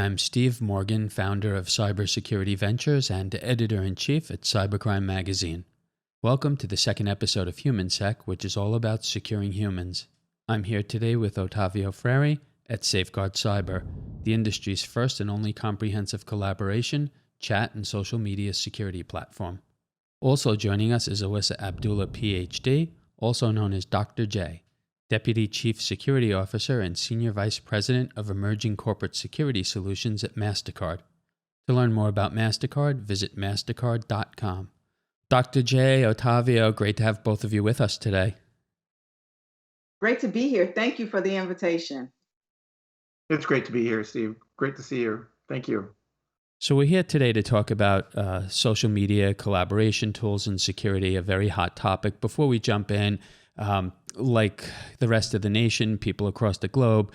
I'm Steve Morgan, founder of Cybersecurity Ventures and editor-in-chief at Cybercrime magazine. Welcome to the second episode of HumanSec, which is all about securing humans. I'm here today with Otavio Freire at SafeGuard Cyber, the industry's first and only comprehensive collaboration, chat, and social media security platform. Also joining us is Alyssa Abdullah, PhD, also known as Dr. J, Deputy Chief Security Officer and Senior Vice President of Emerging Corporate Security Solutions at Mastercard. To learn more about Mastercard, visit mastercard.com. Dr. J, Otavio, great to have both of you with us today. Great to be here. Thank you for the invitation. It's great to be here, Steve. Great to see you. Thank you. So we're here today to talk about social media collaboration tools and security, a very hot topic. Before we jump in, like the rest of the nation, people across the globe,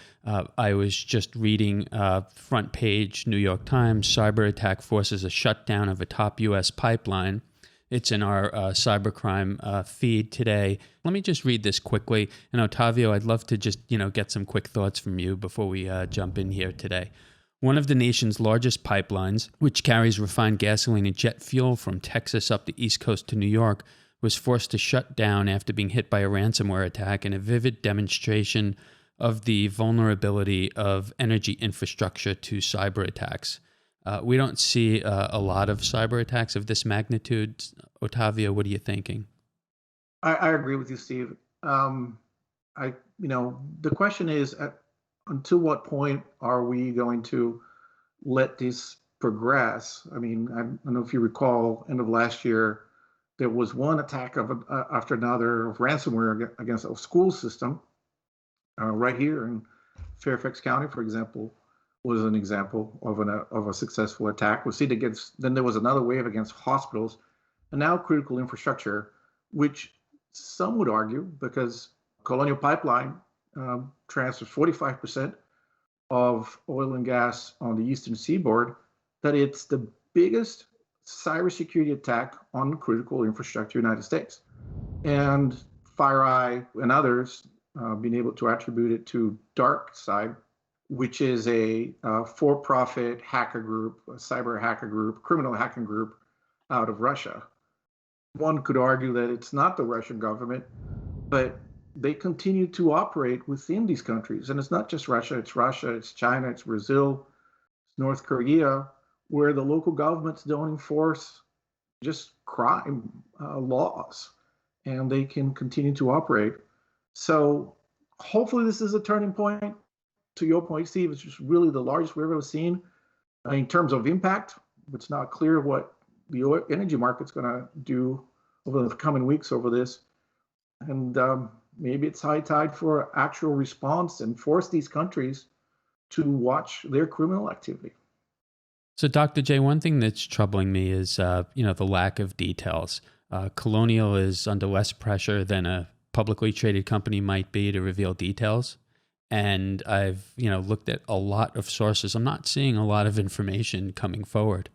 I was just reading front page New York Times, cyber attack forces a shutdown of a top U.S. pipeline. It's in our Cybercrime feed today. Let me just read this quickly. And Otavio, I'd love to just get some quick thoughts from you before we jump in here today. One of the nation's largest pipelines, which carries refined gasoline and jet fuel from Texas up the East Coast to New York, was forced to shut down after being hit by a ransomware attack, in a vivid demonstration of the vulnerability of energy infrastructure to cyber attacks. We don't see a lot of cyber attacks of this magnitude. Otavio, what are you thinking? I agree with you, Steve. The question is, until what point are we going to let this progress? I mean, I don't know if you recall, end of last year, there was one attack after another of ransomware against a school system right here in Fairfax County, for example, was an example of a successful attack. Was seen against. Then there was another wave against hospitals, and now critical infrastructure, which some would argue, because Colonial Pipeline transfers 45% of oil and gas on the eastern seaboard, that it's the biggest cybersecurity attack on critical infrastructure in the United States. And FireEye and others being able to attribute it to DarkSide, which is a for-profit hacker group, a cyber hacker group, criminal hacking group out of Russia. One could argue that it's not the Russian government, but they continue to operate within these countries. And it's not just Russia, it's China, it's Brazil, it's North Korea, where the local governments don't enforce just crime laws, and they can continue to operate. So hopefully this is a turning point. To your point, Steve, it's just really the largest we've ever seen in terms of impact. It's not clear what the energy market's going to do over the coming weeks over this. And maybe it's high tide for actual response and force these countries to watch their criminal activity. So, Dr. J, one thing that's troubling me is, the lack of details. Colonial is under less pressure than a publicly traded company might be to reveal details. And I've, looked at a lot of sources. I'm not seeing a lot of information coming forward.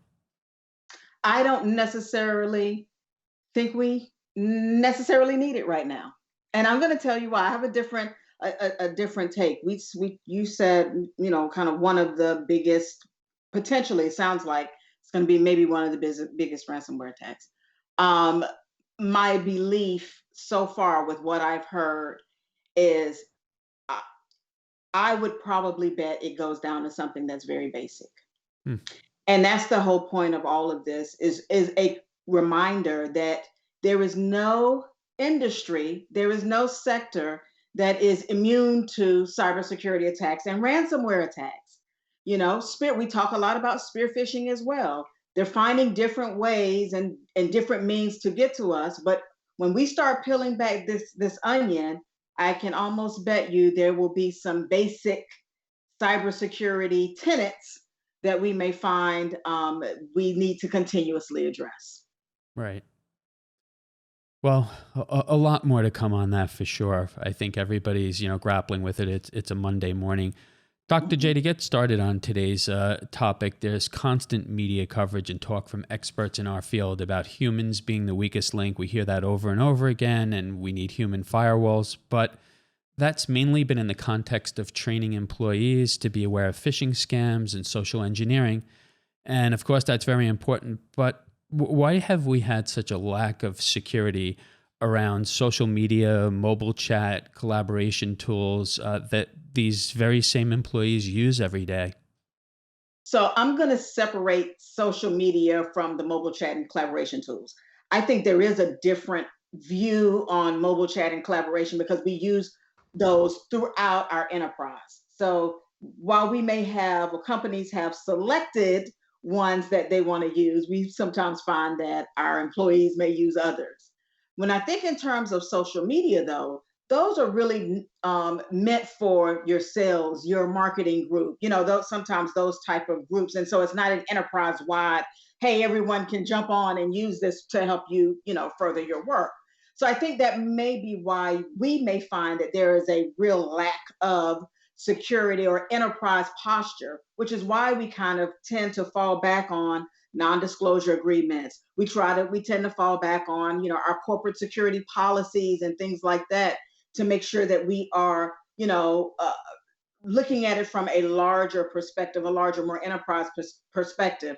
I don't necessarily think we necessarily need it right now. And I'm going to tell you why. I have a different take. You said, kind of one of the biggest, potentially, it sounds like it's going to be maybe one of the biggest ransomware attacks. My belief so far with what I've heard is I would probably bet it goes down to something that's very basic. And that's the whole point of all of this is a reminder that there is no industry, there is no sector that is immune to cybersecurity attacks and ransomware attacks. We talk a lot about spear phishing as well. They're finding different ways and different means to get to us. But when we start peeling back this onion, I can almost bet you there will be some basic cybersecurity tenets that we may find we need to continuously address. Right. Well, a lot more to come on that for sure. I think everybody's, grappling with it. It's a Monday morning. Dr. J, to get started on today's topic, there's constant media coverage and talk from experts in our field about humans being the weakest link. We hear that over and over again, and we need human firewalls. But That's mainly been in the context of training employees to be aware of phishing scams and social engineering. And of course, that's very important. But why have we had such a lack of security around social media, mobile chat, collaboration tools that these very same employees use every day? So I'm going to separate social media from the mobile chat and collaboration tools. I think there is a different view on mobile chat and collaboration because we use those throughout our enterprise. So while we may have, or companies have selected ones that they want to use, we sometimes find that our employees may use others. When I think in terms of social media, though, those are really meant for your sales, your marketing group, those sometimes those type of groups. And so it's not an enterprise wide, hey, everyone can jump on and use this to help you, further your work. So I think that may be why we may find that there is a real lack of security or enterprise posture, which is why we kind of tend to fall back on non-disclosure agreements. We tend to fall back on, our corporate security policies and things like that to make sure that we are, looking at it from a larger perspective, a larger, more enterprise perspective.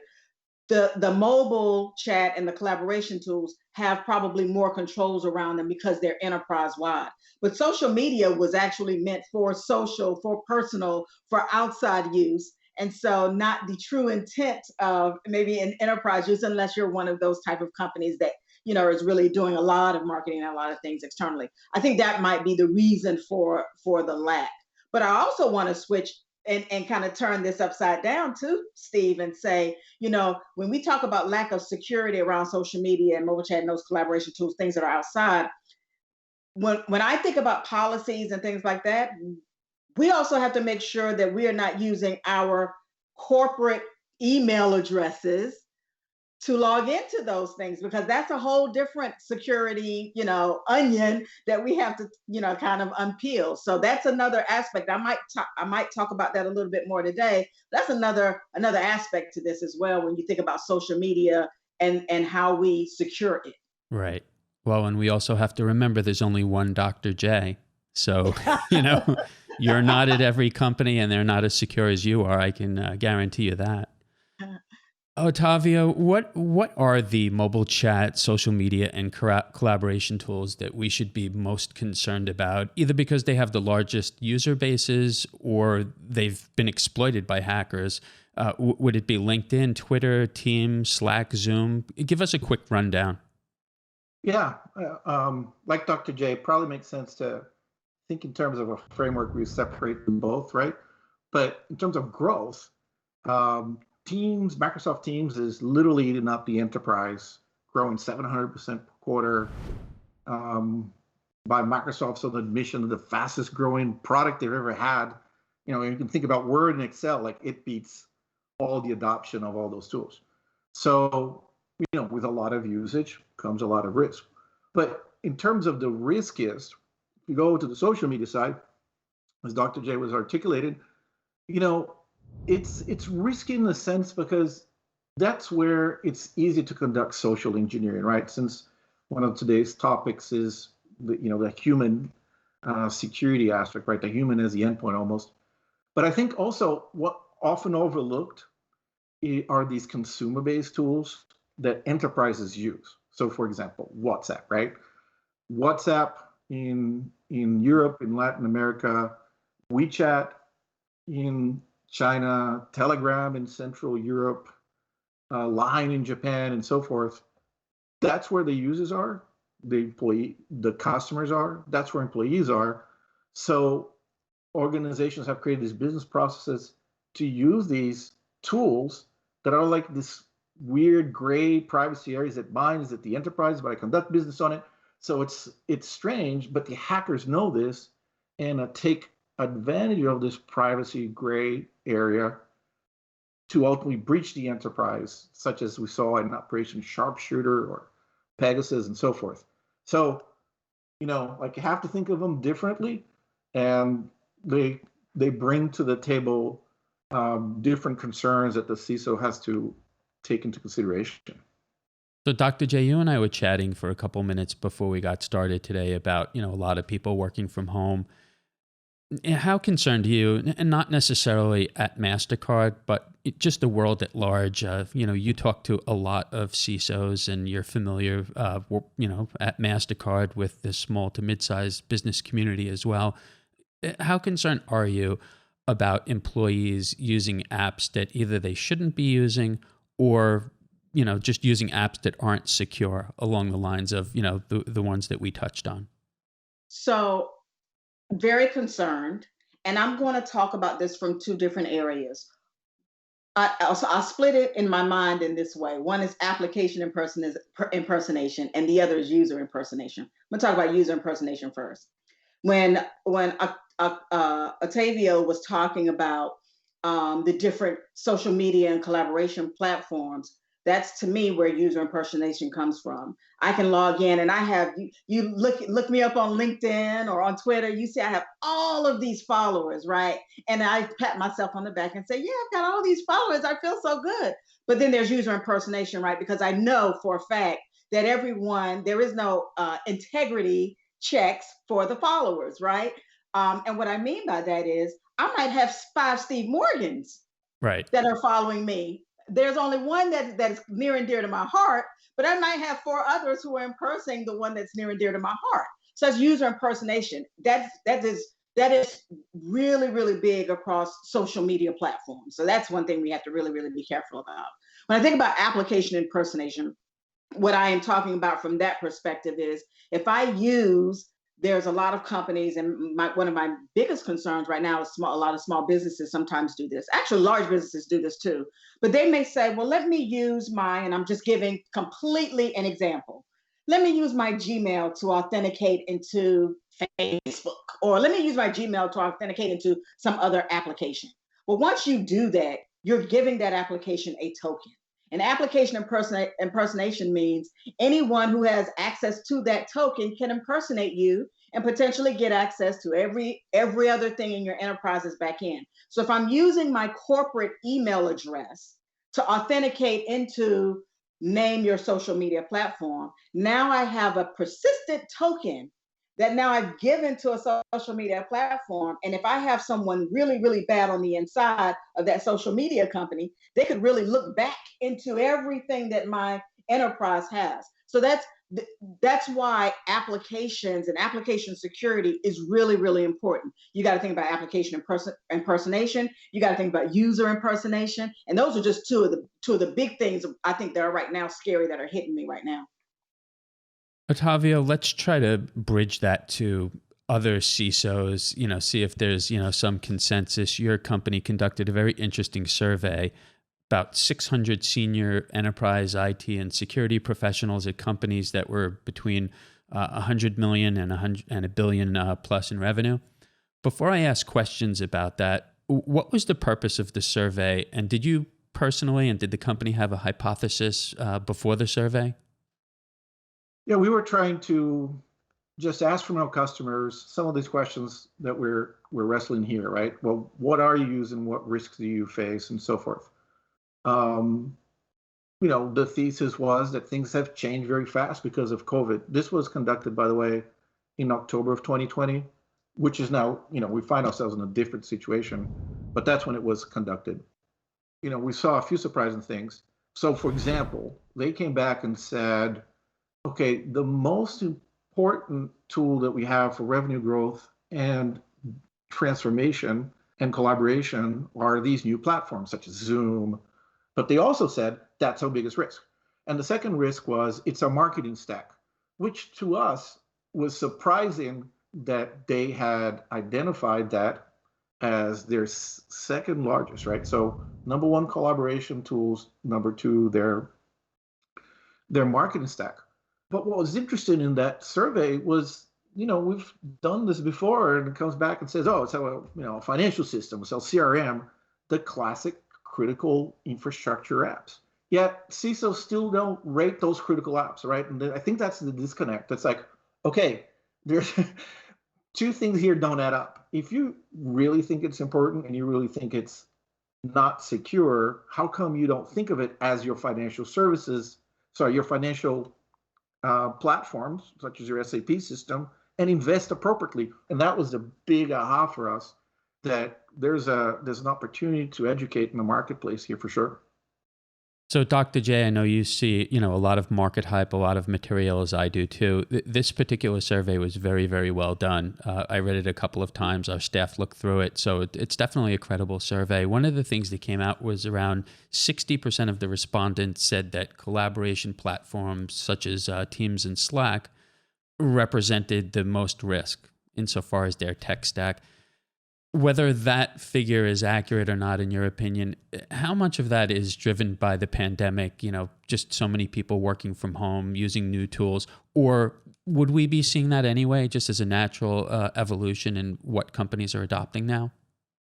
The mobile chat and the collaboration tools have probably more controls around them because they're enterprise wide. But social media was actually meant for social, for personal, for outside use. And so not the true intent of maybe an enterprise use unless you're one of those type of companies that is really doing a lot of marketing and a lot of things externally. I think that might be the reason for the lack. But I also want to switch and kind of turn this upside down too, Steve, and say, when we talk about lack of security around social media and mobile chat and those collaboration tools, things that are outside, when I think about policies and things like that, we also have to make sure that we are not using our corporate email addresses to log into those things, because that's a whole different security, onion that we have to, kind of unpeel. So that's another aspect. I might talk about that a little bit more today. That's another aspect to this as well when you think about social media and how we secure it. Right. Well, and we also have to remember there's only one Dr. J. So, you're not at every company and they're not as secure as you are. I can guarantee you that. Otavio, what are the mobile chat, social media, and collaboration tools that we should be most concerned about, either because they have the largest user bases or they've been exploited by hackers? Would it be LinkedIn, Twitter, Teams, Slack, Zoom? Give us a quick rundown. Yeah, like Dr. J, probably makes sense to think in terms of a framework we separate them both, right? But in terms of growth, Teams, Microsoft Teams is literally eating up the enterprise, growing 700% per quarter. By Microsoft's own admission, the fastest growing product they've ever had. You can think about Word and Excel, like it beats all the adoption of all those tools. So, with a lot of usage comes a lot of risk. But in terms of the riskiest, if you go to the social media side, as Dr. J was articulated, it's risky in the sense because that's where it's easy to conduct social engineering, right? Since one of today's topics is the human security aspect, right? The human as the endpoint almost. But I think also what often overlooked are these consumer-based tools that enterprises use. So, for example, WhatsApp, right? WhatsApp in Europe, in Latin America, WeChat in China, Telegram in Central Europe, Line in Japan, and so forth. That's where the users are, the customers are. That's where employees are. So organizations have created these business processes to use these tools that are like this weird gray privacy areas that mine is at the enterprise, but I conduct business on it. So it's strange, but the hackers know this and take advantage of this privacy gray area to ultimately breach the enterprise, such as we saw in Operation Sharpshooter or Pegasus and so forth. So, you have to think of them differently, and they bring to the table different concerns that the CISO has to take into consideration. So, Dr. J, you and I were chatting for a couple minutes before we got started today about, a lot of people working from home. How concerned are you, and not necessarily at Mastercard, but just the world at large? You talk to a lot of CISOs, and you're familiar, at Mastercard with the small to mid-sized business community as well. How concerned are you about employees using apps that either they shouldn't be using, or just using apps that aren't secure, along the lines of the ones that we touched on? So, very concerned. And I'm going to talk about this from two different areas. I'll split it in my mind in this way. One is application impersonation, and the other is user impersonation. I'm going to talk about user impersonation first. When Otavio was talking about the different social media and collaboration platforms, that's to me where user impersonation comes from. I can log in and I have you look me up on LinkedIn or on Twitter. You see I have all of these followers, right? And I pat myself on the back and say, yeah, I've got all these followers. I feel so good. But then there's user impersonation, right? Because I know for a fact that there is no integrity checks for the followers, right? And what I mean by that is I might have 5 Steve Morgans Right. that are following me. There's only one that is near and dear to my heart, but I might have 4 others who are impersonating the one that's near and dear to my heart. So that's user impersonation. That is really, really big across social media platforms. So that's one thing we have to really, really be careful about. When I think about application impersonation, what I am talking about from that perspective is if there's a lot of companies, and one of my biggest concerns right now is a lot of small businesses sometimes do this. Actually, large businesses do this too. But they may say, well, let me use and I'm just giving completely an example. Let me use my Gmail to authenticate into Facebook, or let me use my Gmail to authenticate into some other application. Well, once you do that, you're giving that application a token. And application impersonation means anyone who has access to that token can impersonate you and potentially get access to every other thing in your enterprise's back end. So if I'm using my corporate email address to authenticate into name your social media platform, now I have a persistent token that now I've given to a social media platform. And if I have someone really, really bad on the inside of that social media company, they could really look back into everything that my enterprise has. So that's why applications and application security is really, really important. You got to think about application impersonation. You got to think about user impersonation. And those are just two of the big things I think that are right now scary that are hitting me right now. Otavio, let's try to bridge that to other CISOs, see if there's, some consensus. Your company conducted a very interesting survey about 600 senior enterprise IT and security professionals at companies that were between 100 million and $1 billion plus in revenue. Before I ask questions about that, what was the purpose of the survey? And did you personally, and did the company have a hypothesis before the survey? Yeah, we were trying to just ask from our customers some of these questions that we're wrestling here, right? Well, what are you using? What risks do you face, and so forth. The thesis was that things have changed very fast because of COVID. This was conducted, by the way, in October of 2020, which is now, we find ourselves in a different situation, but that's when it was conducted. We saw a few surprising things. So, for example, they came back and said, okay, the most important tool that we have for revenue growth and transformation and collaboration are these new platforms such as Zoom. But they also said that's our biggest risk. And the second risk was it's our marketing stack, which to us was surprising that they had identified that as their second largest, right? So number one, collaboration tools. Number two, their marketing stack. But what was interesting in that survey was, we've done this before, and it comes back and says, oh, it's a financial system, it's a CRM, the classic critical infrastructure apps. Yet CISOs still don't rate those critical apps, right? And I think that's the disconnect. It's like, okay, there's two things here don't add up. If you really think it's important and you really think it's not secure, how come you don't think of it as your financial platforms, such as your SAP system, and invest appropriately. And that was the big aha for us, that there's an opportunity to educate in the marketplace here for sure. So, Dr. J, I know you see, a lot of market hype, a lot of material, as I do too. This particular survey was very, very well done. I read it a couple of times. Our staff looked through it. So it's definitely a credible survey. One of the things that came out was around 60% of the respondents said that collaboration platforms such as Teams and Slack represented the most risk insofar as their tech stack. Whether that figure is accurate or not, in your opinion, how much of that is driven by the pandemic, just so many people working from home, using new tools, or would we be seeing that anyway, just as a natural evolution in what companies are adopting now?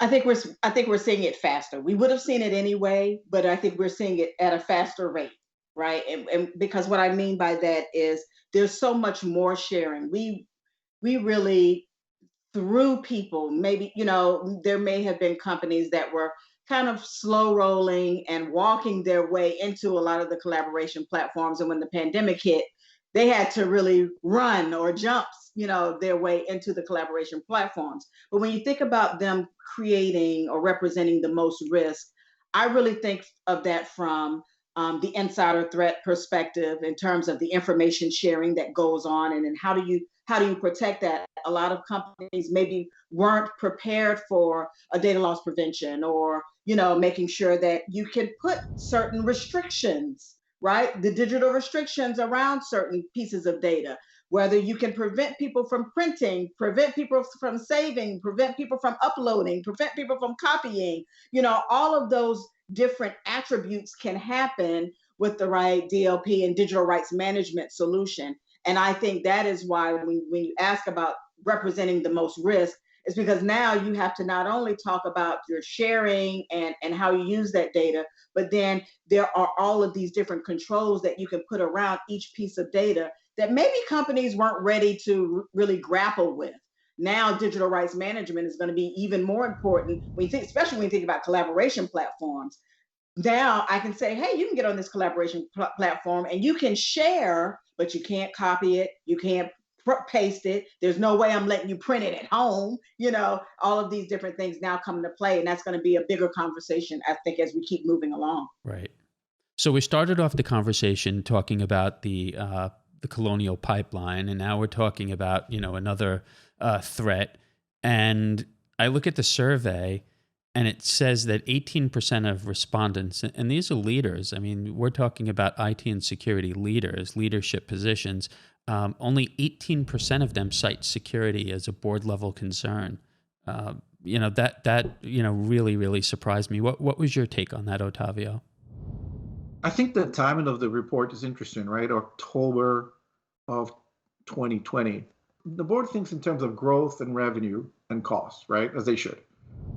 I think we're seeing it faster. We would have seen it anyway, but I think we're seeing it at a faster rate, right? And because what I mean by that is there's so much more sharing. We really, through people, maybe, there may have been companies that were kind of slow rolling and walking their way into a lot of the collaboration platforms. And when the pandemic hit, they had to really run or jump, their way into the collaboration platforms. But when you think about them creating or representing the most risk, I really think of that from the insider threat perspective in terms of the information sharing that goes on, and then how do you protect that? A lot of companies maybe weren't prepared for a data loss prevention, or making sure that you can put certain restrictions, right? The digital restrictions around certain pieces of data, whether you can prevent people from printing, prevent people from saving, prevent people from uploading, prevent people from copying. All of those different attributes can happen with the right DLP and digital rights management solution. And I think that is why when you ask about representing the most risk, is because now you have to not only talk about your sharing and how you use that data, but then there are all of these different controls that you can put around each piece of data that maybe companies weren't ready to really grapple with. Now, digital rights management is going to be even more important especially when you think about collaboration platforms. Now I can say, hey, you can get on this collaboration platform and you can share, but you can't copy it. You can't paste it. There's no way I'm letting you print it at home. All of these different things now come into play. And that's going to be a bigger conversation, I think, as we keep moving along. Right. So we started off the conversation talking about the colonial pipeline, and now we're talking about, another threat. And I look at the survey, and it says that 18% of respondents, and these are leaders, I mean, we're talking about IT and security leaders, leadership positions, only 18% of them cite security as a board level concern. That really, really surprised me. What was your take on that, Otavio? I think the timing of the report is interesting, right? October of 2020. The board thinks in terms of growth and revenue and costs, right? As they should.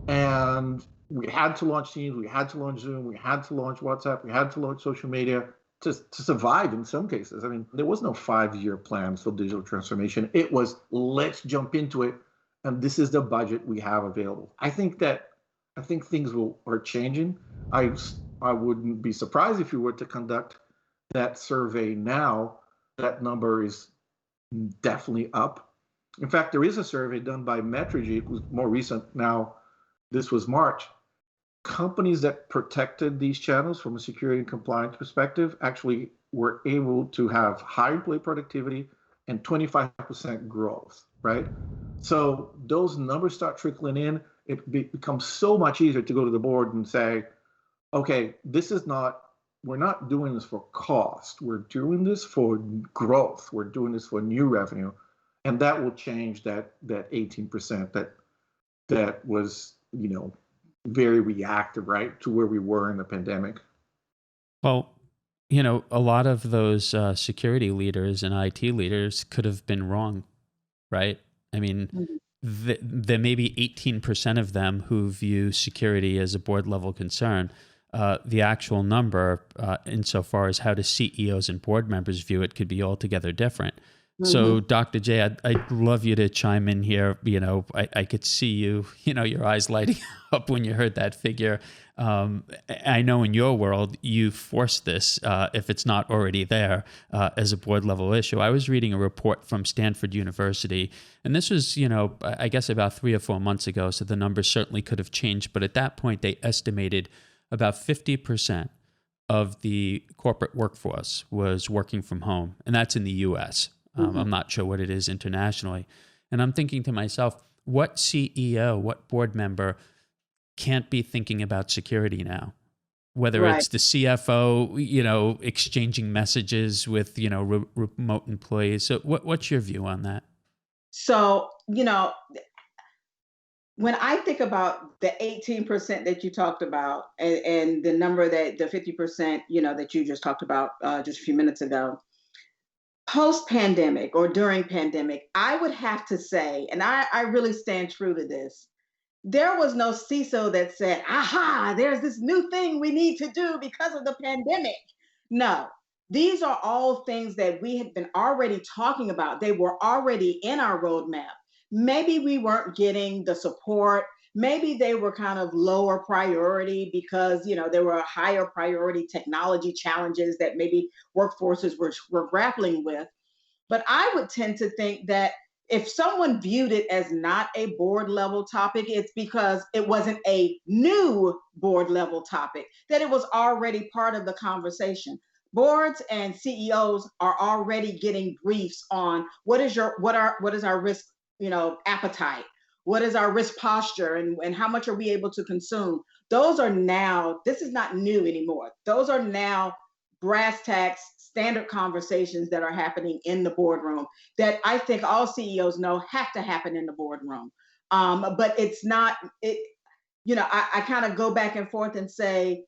And we had to launch Teams, we had to launch Zoom, we had to launch WhatsApp, we had to launch social media to survive in some cases. I mean, there was no 5-year plan for digital transformation. It was, let's jump into it, and this is the budget we have available. I think things are changing. I wouldn't be surprised if you were to conduct that survey now. That number is definitely up. In fact, there is a survey done by Metrigy. It was more recent now. This was March. Companies that protected these channels from a security and compliance perspective actually were able to have high employee productivity and 25% growth, right? So those numbers start trickling in. It becomes so much easier to go to the board and say, okay, we're not doing this for cost. We're doing this for growth. We're doing this for new revenue. And that will change that 18% that was, very reactive, right, to where we were in the pandemic. Well, a lot of those security leaders and IT leaders could have been wrong, right? I mean, there may be 18% of them who view security as a board level concern. The actual number, insofar as how do CEOs and board members view it, could be altogether different. Hmm. So, Dr. J, I'd love you to chime in here. I could see your eyes lighting up when you heard that figure. I know in your world, you forced this, if it's not already there, as a board level issue. I was reading a report from Stanford University, and this was, I guess about 3 or 4 months ago. So the numbers certainly could have changed. But at that point, they estimated about 50% of the corporate workforce was working from home, and that's in the US. I'm not sure what it is internationally. And I'm thinking to myself, what CEO, what board member can't be thinking about security now? Whether Right. it's the CFO, exchanging messages with, remote employees. So what's your view on that? So, when I think about the 18% that you talked about, and the number that the 50%, that you just talked about just a few minutes ago, post pandemic or during pandemic, I would have to say, and I really stand true to this, there was no CISO that said, aha, there's this new thing we need to do because of the pandemic. No, these are all things that we had been already talking about. They were already in our roadmap. Maybe we weren't getting the support. Maybe they were kind of lower priority because there were higher priority technology challenges that maybe workforces were grappling with. But I would tend to think that if someone viewed it as not a board level topic, it's because it wasn't a new board level topic, that it was already part of the conversation. Boards and CEOs are already getting briefs on what is our risk, appetite, what is our risk posture, and how much are we able to consume. Those are now, this is not new anymore. Those are now brass tacks, standard conversations that are happening in the boardroom that I think all CEOs know have to happen in the boardroom. But it's not, I kind of go back and forth and say,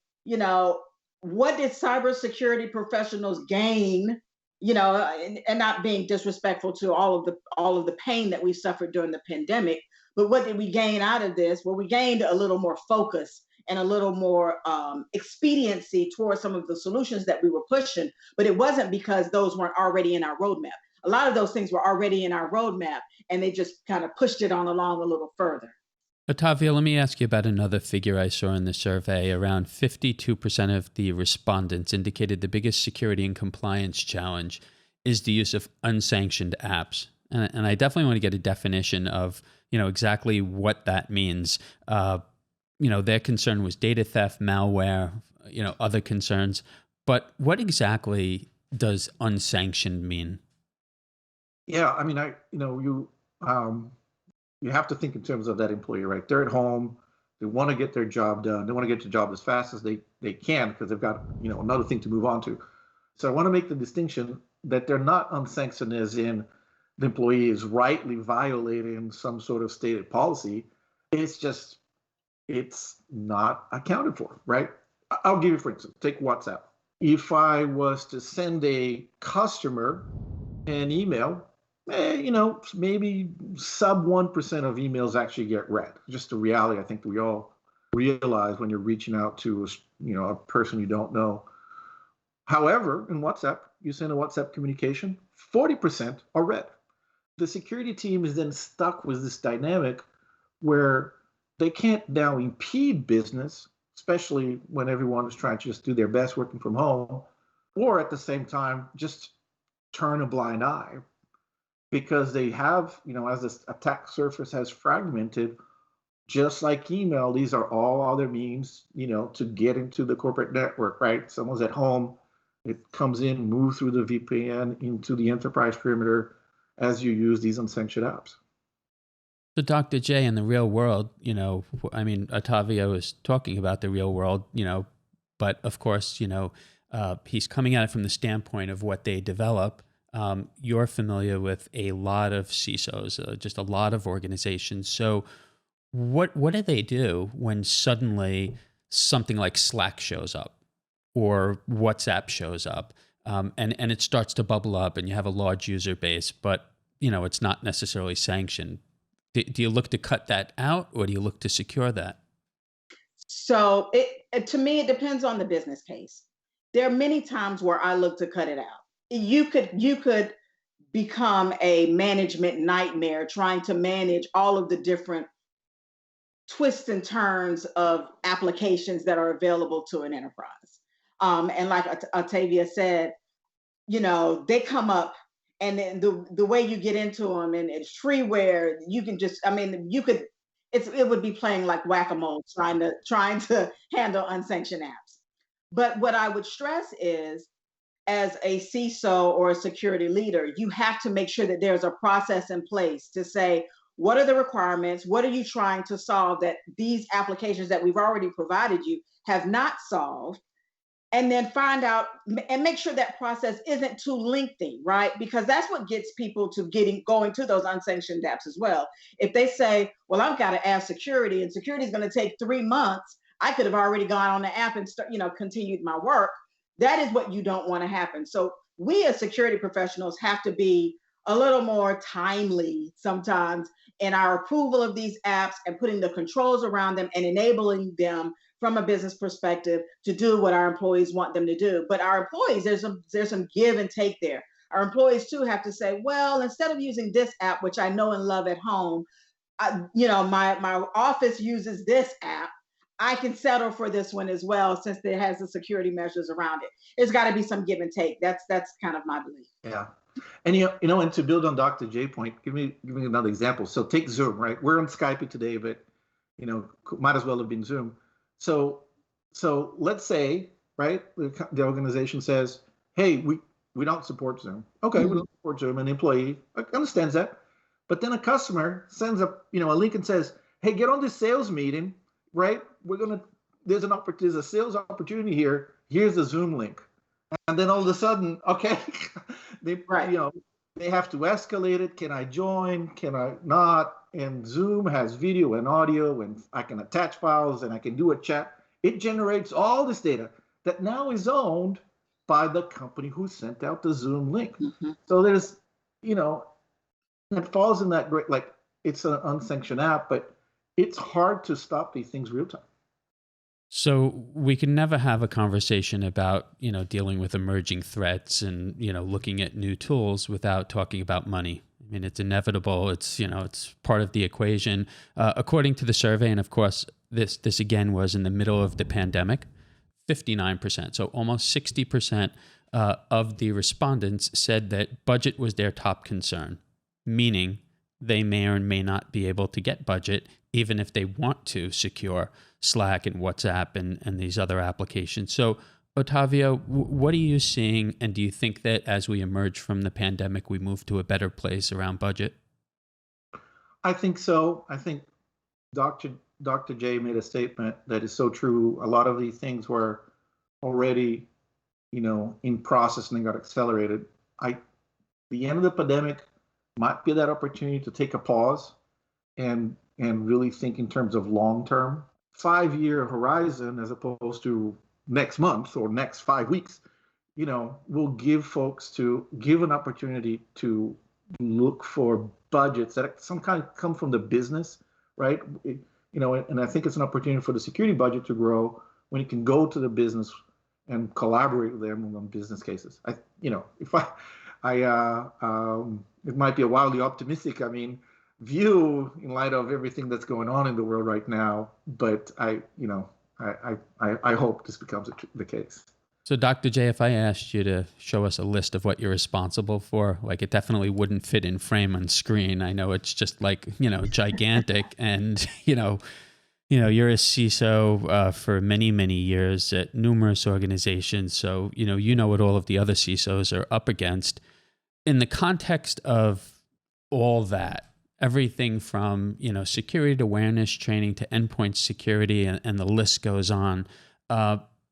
what did cybersecurity professionals gain? And not being disrespectful to all of the pain that we suffered during the pandemic, but what did we gain out of this? Well, we gained a little more focus and a little more expediency towards some of the solutions that we were pushing. But it wasn't because those weren't already in our roadmap. A lot of those things were already in our roadmap, and they just kind of pushed it on along a little further. Otavio, let me ask you about another figure I saw in the survey. Around 52% of the respondents indicated the biggest security and compliance challenge is the use of unsanctioned apps. And I definitely want to get a definition of, exactly what that means. Their concern was data theft, malware, other concerns. But what exactly does unsanctioned mean? Yeah, I mean, you have to think in terms of that employee, right? They're at home, they want to get their job done, they want to get the job as fast as they can because they've got another thing to move on to. So I want to make the distinction that they're not unsanctioned as in the employee is rightly violating some sort of stated policy. It's not accounted for, right? I'll give you, for instance, take WhatsApp. If I was to send a customer an email, maybe sub 1% of emails actually get read. Just the reality I think we all realize when you're reaching out to a person you don't know. However, in WhatsApp, you send a WhatsApp communication, 40% are read. The security team is then stuck with this dynamic where they can't now impede business, especially when everyone is trying to just do their best working from home, or at the same time, just turn a blind eye because they have, as this attack surface has fragmented, just like email, these are all other means, to get into the corporate network, right? Someone's at home, it comes in, moves through the VPN into the enterprise perimeter as you use these unsanctioned apps. So, Dr. J, in the real world, Otavio is talking about the real world, but of course, he's coming at it from the standpoint of what they develop. You're familiar with a lot of CISOs, just a lot of organizations. So what do they do when suddenly something like Slack shows up or WhatsApp shows up, and it starts to bubble up and you have a large user base, but it's not necessarily sanctioned? Do you look to cut that out or do you look to secure that? So to me, it depends on the business case. There are many times where I look to cut it out. You could become a management nightmare trying to manage all of the different twists and turns of applications that are available to an enterprise. And like Otavia said, they come up, and then the way you get into them, and it's freeware. You can just, I mean, you could, it would be playing like whack-a-mole trying to handle unsanctioned apps. But what I would stress is, as a CISO or a security leader, you have to make sure that there's a process in place to say, what are the requirements? What are you trying to solve that these applications that we've already provided you have not solved? And then find out and make sure that process isn't too lengthy, right? Because that's what gets people to going to those unsanctioned apps as well. If they say, well, I've got to add security, and security is going to take 3 months, I could have already gone on the app and continued my work. That is what you don't want to happen. So we as security professionals have to be a little more timely sometimes in our approval of these apps and putting the controls around them and enabling them from a business perspective to do what our employees want them to do. But our employees, there's some give and take there. Our employees too have to say, well, instead of using this app, which I know and love at home, my office uses this app. I can settle for this one as well, since it has the security measures around it. There's got to be some give and take. That's kind of my belief. Yeah. And and to build on Dr. J point, give me another example. So take Zoom, right? We're on Skype today, but might as well have been Zoom. So let's say, right, the organization says, hey, we don't support Zoom. Okay, we don't support Zoom. An employee understands that. But then a customer sends a link and says, hey, get on this sales meeting, right? There's a sales opportunity here. Here's the Zoom link. And then all of a sudden, okay, they have to escalate it. Can I join? Can I not? And Zoom has video and audio, and I can attach files, and I can do a chat. It generates all this data that now is owned by the company who sent out the Zoom link. Mm-hmm. So there's, it falls in that great, like, it's an unsanctioned app, but it's hard to stop these things real time. So we can never have a conversation about, dealing with emerging threats and, looking at new tools without talking about money. I mean, it's inevitable. It's, it's part of the equation. According to the survey, and of course, this again was in the middle of the pandemic, 59%. So almost 60% of the respondents said that budget was their top concern, meaning they may or may not be able to get budget, even if they want to secure Slack and WhatsApp and these other applications. So, Otavio, what are you seeing? And do you think that as we emerge from the pandemic, we move to a better place around budget? I think so. I think Dr. J made a statement that is so true. A lot of these things were already, in process and got accelerated. The end of the pandemic might be that opportunity to take a pause and really think in terms of long-term, 5-year horizon, as opposed to next month or next 5 weeks, will give an opportunity to look for budgets that some kind of come from the business, right? And I think it's an opportunity for the security budget to grow when you can go to the business and collaborate with them on business cases. It might be a wildly optimistic, view in light of everything that's going on in the world right now, but I hope this becomes the case. So, Dr. J, if I asked you to show us a list of what you're responsible for, like, it definitely wouldn't fit in frame on screen. I know it's just like, gigantic, and you're a CISO for many, many years at numerous organizations. So, you know what all of the other CISOs are up against. In the context of all that, everything from, security awareness training to endpoint security, and the list goes on.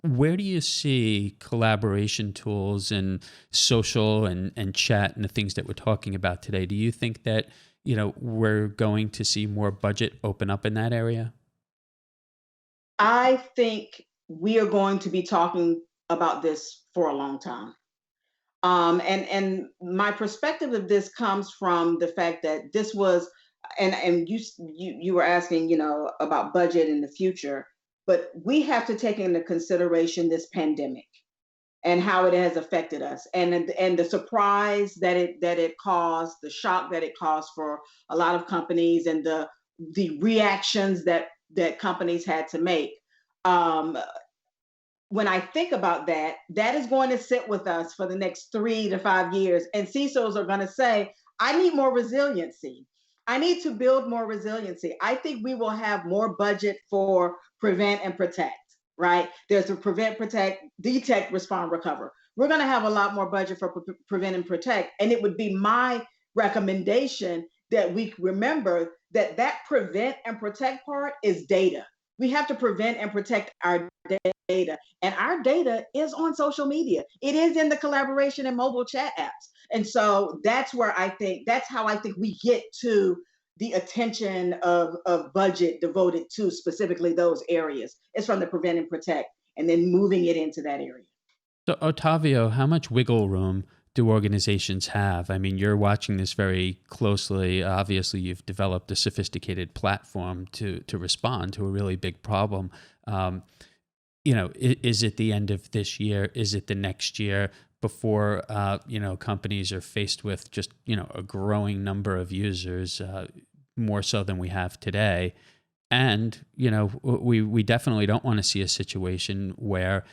Where do you see collaboration tools and social and chat and the things that we're talking about today? Do you think that, we're going to see more budget open up in that area? I think we are going to be talking about this for a long time. And my perspective of this comes from the fact that this was, and you were asking, about budget in the future, but we have to take into consideration this pandemic. and how it has affected us, and the surprise that it caused, the shock that it caused for a lot of companies, and the reactions that companies had to make. Um, when I think about that, that is going to sit with us for the next 3 to 5 years. And CISOs are going to say, I need more resiliency. I need to build more resiliency. I think we will have more budget for prevent and protect, right? There's a prevent, protect, detect, respond, recover. We're going to have a lot more budget for prevent and protect. And it would be my recommendation that we remember that prevent and protect part is data. We have to prevent and protect our data. And our data is on social media. It is in the collaboration and mobile chat apps. And so that's how I think we get to the attention of budget devoted to specifically those areas. It's from the prevent and protect, and then moving it into that area. So, Otavio, how much wiggle room do organizations have? I mean, you're watching this very closely. Obviously, you've developed a sophisticated platform to respond to a really big problem. Is it the end of this year? Is it the next year before, companies are faced with just, a growing number of users, more so than we have today? And, we definitely don't want to see a situation where,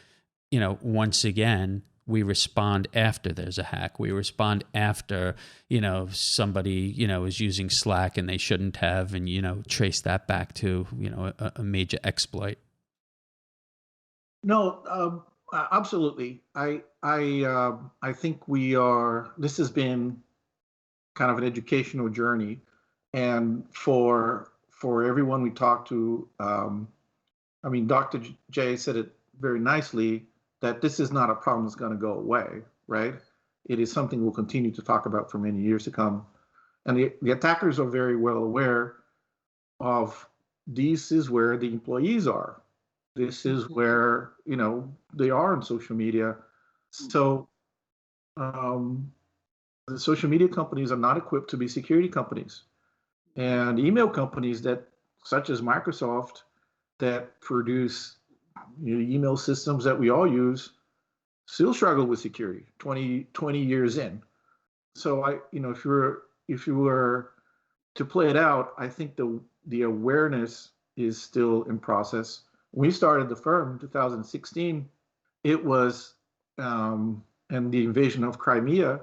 once again, we respond after there's a hack. We respond after, somebody, is using Slack and they shouldn't have, and, trace that back to, a major exploit. No, absolutely. I think this has been kind of an educational journey, and for everyone we talk to, Dr. J said it very nicely, that this is not a problem that's going to go away, right? It is something we'll continue to talk about for many years to come. And the attackers are very well aware of this is where the employees are. This is where, they are on social media. So the social media companies are not equipped to be security companies. And email companies such as Microsoft, that produce email systems that we all use, still struggle with security 20 years in. So if you were to play it out, I think the awareness is still in process. When we started the firm in 2016, it was, and the invasion of Crimea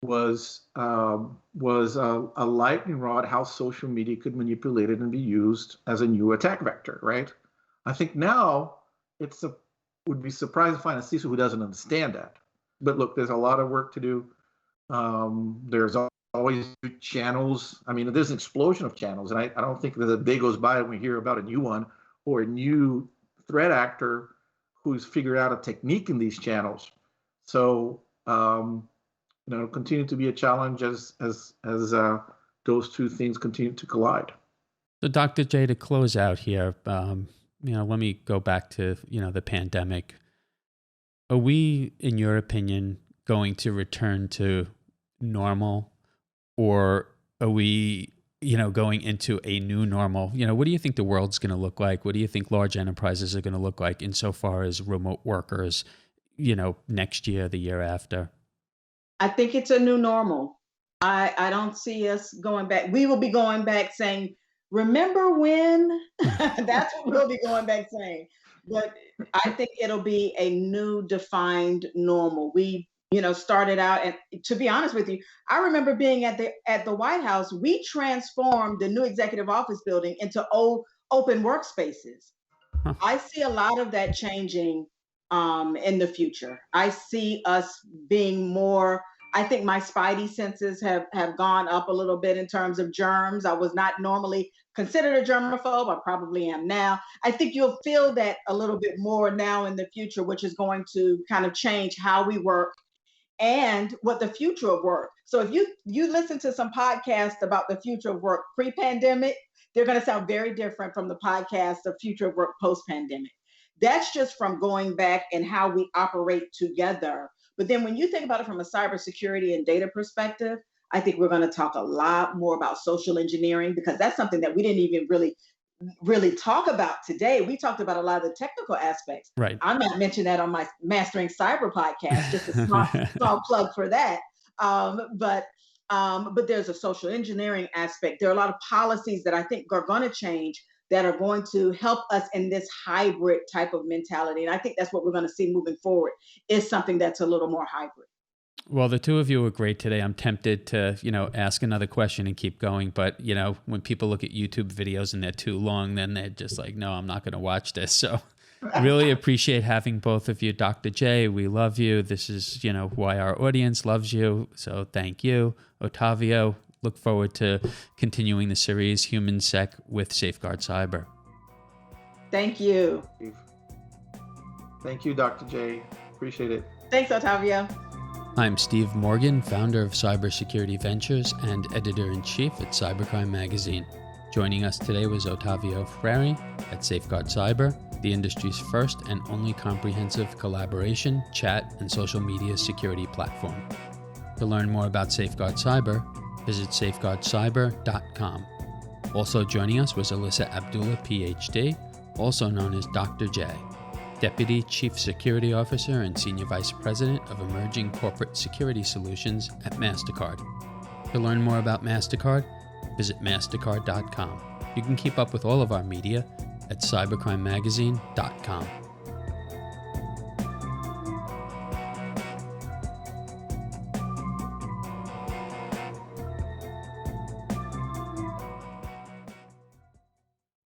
was a lightning rod how social media could manipulate it and be used as a new attack vector, right? I think now would be surprised to find a CISO who doesn't understand that. But look, there's a lot of work to do. There's always new channels. There's an explosion of channels, and I don't think that a day goes by when we hear about a new one or a new threat actor who's figured out a technique in these channels. So, continue to be a challenge as those two things continue to collide. So, Dr. J, to close out here, let me go back to, the pandemic. Are we, in your opinion, going to return to normal, or are we, going into a new normal? What do you think the world's going to look like? What do you think large enterprises are going to look like insofar as remote workers, next year, the year after? I think it's a new normal. I don't see us going back. We will be going back saying, remember when? That's what we'll be going back saying. But I think it'll be a new defined normal. We, started out, and to be honest with you, I remember being at the White House. We transformed the new executive office building into open workspaces. Huh. I see a lot of that changing in the future. I see us being more. I think my spidey senses have gone up a little bit in terms of germs. I was not normally considered a germaphobe. I probably am now. I think you'll feel that a little bit more now in the future, which is going to kind of change how we work and what the future of work. So if you listen to some podcasts about the future of work pre-pandemic, they're going to sound very different from the podcast of future of work post-pandemic. That's just from going back and how we operate together. But then when you think about it from a cybersecurity and data perspective, I think we're going to talk a lot more about social engineering, because that's something that we didn't even really really talk about today. We talked about a lot of the technical aspects. Right. I might mention that on my Mastering Cyber podcast, just a small plug for that. But there's a social engineering aspect. There are a lot of policies that I think are going to change that are going to help us in this hybrid type of mentality. And I think that's what we're going to see moving forward, is something that's a little more hybrid. Well, the two of you were great today. I'm tempted to, ask another question and keep going. But, when people look at YouTube videos and they're too long, then they're just like, no, I'm not going to watch this. So really appreciate having both of you. Dr. J, we love you. This is, why our audience loves you. So thank you. Otavio, look forward to continuing the series HumanSec with SafeGuard Cyber. Thank you. Thank you, Dr. J. Appreciate it. Thanks, Otavio. I'm Steve Morgan, founder of Cybersecurity Ventures and editor-in-chief at Cybercrime magazine. Joining us today was Otavio Freire at SafeGuard Cyber, the industry's first and only comprehensive collaboration, chat, and social media security platform. To learn more about SafeGuard Cyber, visit safeguardcyber.com. Also joining us was Alyssa Abdullah, PhD, also known as Dr. J, Deputy Chief Security Officer and Senior Vice President of Emerging Corporate Security Solutions at Mastercard. To learn more about Mastercard, visit mastercard.com. You can keep up with all of our media at cybercrimemagazine.com.